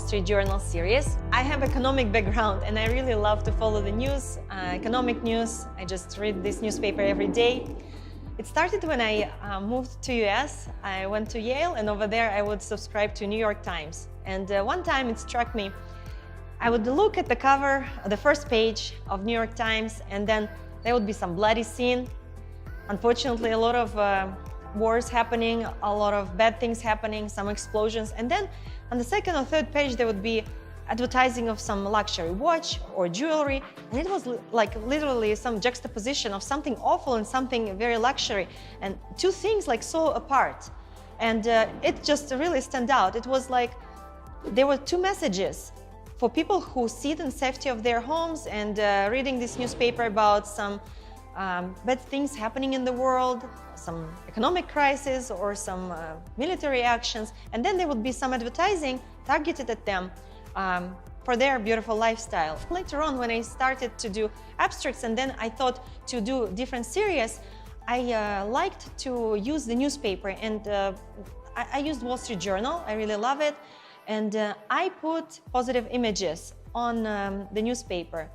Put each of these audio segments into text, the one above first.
Street Journal series. I have economic background and I really love to follow the news, economic news. I just read this newspaper every day. It started when I moved to US. I went to Yale and over there I would subscribe to New York Times. And one time it struck me, I would look at the cover, the first page of New York Times, and then there would be some bloody scene. Unfortunately, a lot of wars happening, a lot of bad things happening, some explosions. And then on the second or third page, there would be advertising of some luxury watch or jewelry. And it was like literally some juxtaposition of something awful and something very luxury. And two things like so apart. And it just really stand out. It was like there were two messages for people who sit in safety of their homes and reading this newspaper about some bad things happening in the world, some economic crisis or some military actions, and then there would be some advertising targeted at them for their beautiful lifestyle. Later on, when I started to do abstracts and then I thought to do different series, I liked to use the newspaper, and I used Wall Street Journal. I really love it, and I put positive images on the newspaper.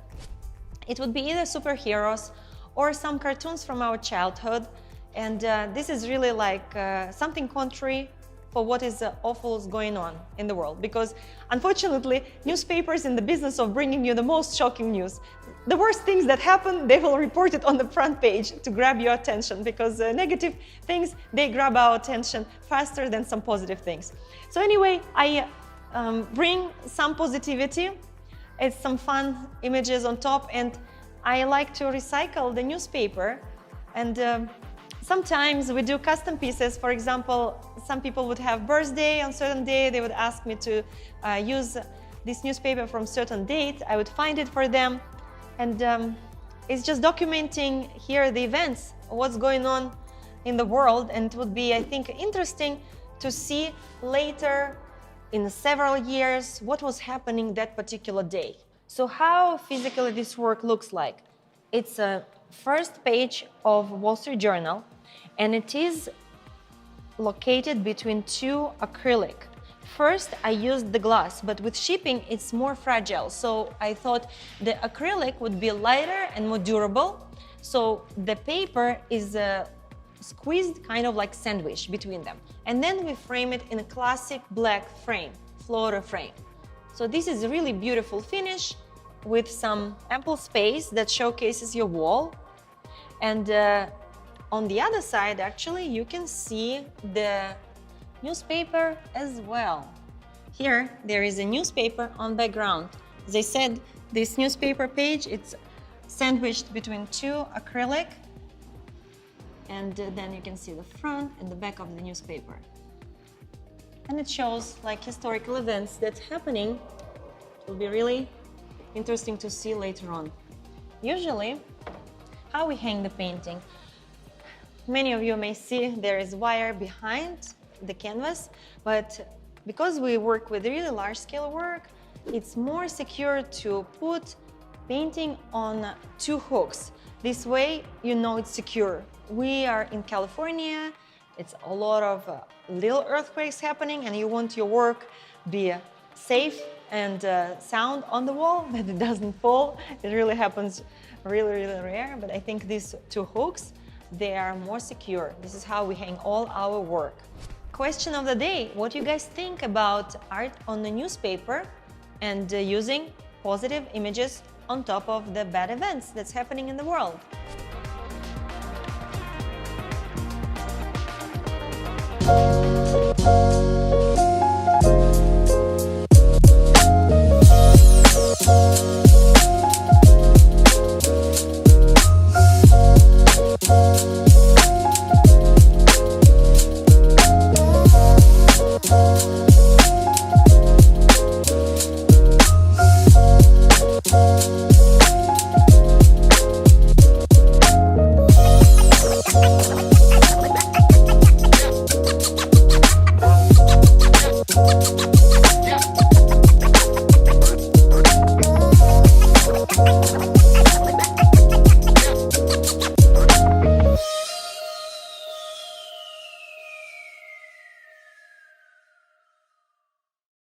It would be either superheroes or some cartoons from our childhood, and this is really like something contrary for what is awful is going on in the world, because unfortunately newspapers in the business of bringing you the most shocking news. The worst things that happen, they will report it on the front page to grab your attention, because negative things, they grab our attention faster than some positive things. So anyway, I bring some positivity. It's some fun images on top, and I like to recycle the newspaper, and sometimes we do custom pieces. For example, some people would have birthday on certain day. They would ask me to use this newspaper from certain date. I would find it for them, and it's just documenting here the events, what's going on in the world, and it would be, I think, interesting to see later in several years what was happening that particular day. So how physically this work looks like? It's a first page of Wall Street Journal, and it is located between two acrylic. First, I used the glass, but with shipping, it's more fragile. So I thought the acrylic would be lighter and more durable. So the paper is squeezed kind of like sandwich between them. And then we frame it in a classic black frame, floater frame. So this is a really beautiful finish with some ample space that showcases your wall. And on the other side, actually, you can see the newspaper as well. Here, there is a newspaper on background. As I said, this newspaper page, it's sandwiched between two acrylic, and then you can see the front and the back of the newspaper. And it shows like historical events that's happening. It will be really interesting to see later on. Usually, how we hang the painting. Many of you may see there is wire behind the canvas, but because we work with really large scale work, it's more secure to put painting on two hooks. This way, you know it's secure. We are in California. It's a lot of little earthquakes happening, and you want your work be safe and sound on the wall, that it doesn't fall. It really happens really, really rare, but I think these two hooks, they are more secure. This is how we hang all our work. Question of the day: what do you guys think about art on the newspaper and using positive images on top of the bad events that's happening in the world?